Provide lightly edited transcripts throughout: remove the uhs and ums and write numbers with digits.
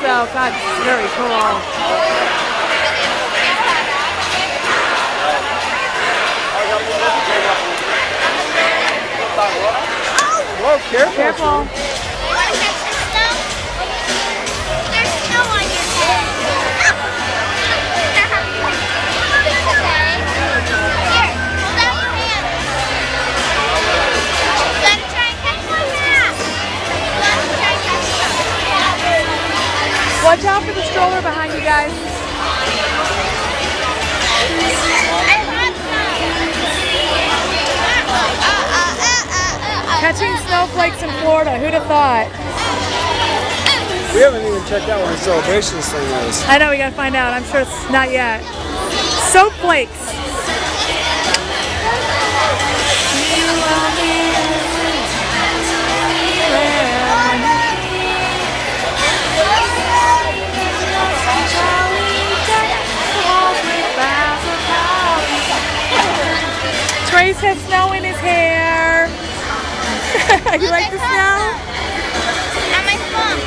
so. God, it's very cool. Whoa, careful. Careful. You want to catch the snow? There's snow on your head. It's okay. Here, hold out your hand. You gotta try and catch some. You want to try and catch some. Watch out for the stroller behind you guys. I have some. Catching snowflakes in Florida. Who'd have thought? We haven't even checked out where Celebrations thing is. I know, we gotta find out. I'm sure it's not yet. Soap flakes. Trace has snow in his hair. You like the snow? On my phone.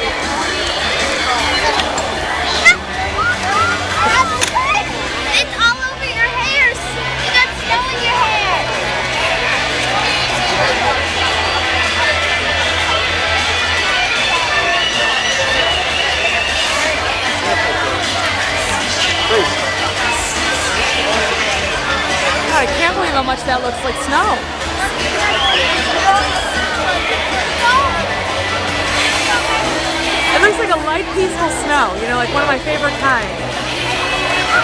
It's all over your hair. You got snow in your hair. God, I can't believe how much that looks like snow. It looks like a light, peaceful snow, you know, like one of my favorite kinds.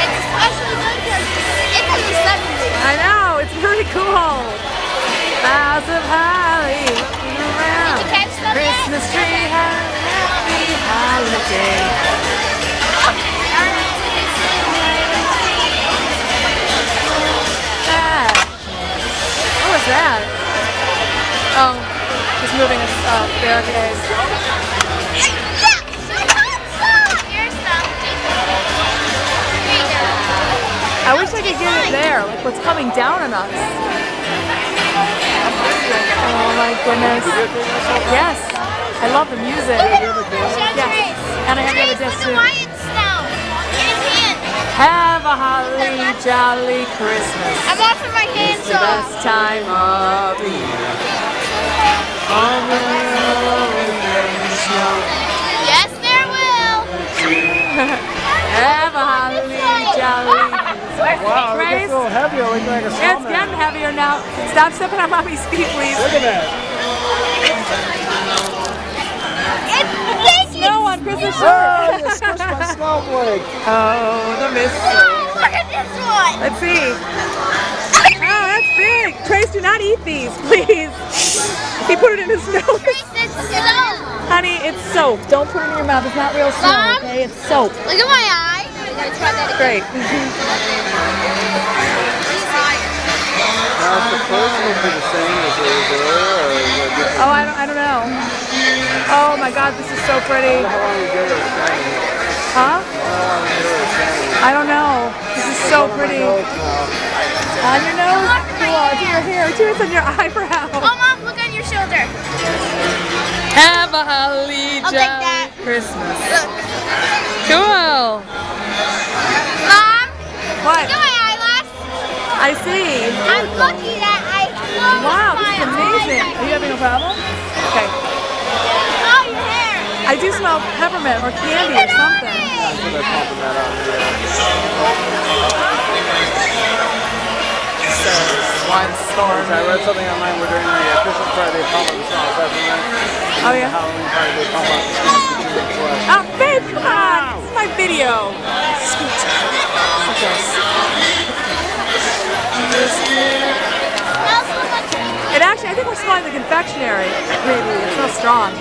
It's especially good because it's in the 70s. I know, it's really cool. Boughs of holly looking around. Did you catch them yet? Christmas tree, happy holiday. What was that? Oh, just moving a barricade. I wish I could get it there, like what's coming down on us. Oh my goodness. Yes, I love the music. Yes, and I have the other disc too. Have a holly jolly Christmas. I'm offering my hands It's the off. best time of the year. All the snow. Yes, there will. Have a holly jolly Christmas. Wow, it Trace, gets a little heavier, like a it's snowman. getting heavier now. Stop stepping on mommy's feet, please. Look at that. Snow on Christmas Oh, shirt. you squished my snowflake. Oh, the mistletoe. Look at this one. Let's see. Oh, that's big. Trace, do not eat these, please. He put it in his nose. It's soap. Honey, it's soap. Don't put it in your mouth. It's not real snow, Mom? okay? It's soap. Look at my eye. I'm gonna try that again. Great. Now, is the person will be the same as it was earlier, or is it different? Oh, I don't know. Oh my God, this is so pretty. How long you get it standing? Huh? How long you get it standing? I don't know. This is so pretty. Now. On your nose? Cool. It's in your hair too. It's on your eyebrow. Oh, Mom, look on your shoulder. Have a holly I'll take that. jolly Christmas. Look. Cool. Mom, What? look at my eyelash. I see. I'm lucky that I closed Wow, this my is amazing. eyes. Are you having a problem? Okay. Oh, your hair. I do smell peppermint or candy or something. I'm sure they're pumping that out here. One storm. I read something online. We're doing the Christmas party. They pump up the snow peppermint. Oh yeah. Halloween party. They pump up the snow between the flesh. Oh, babe, come on. This is my video. Scoot. It actually, I think we're smelling the confectionery. Maybe. It smells strong.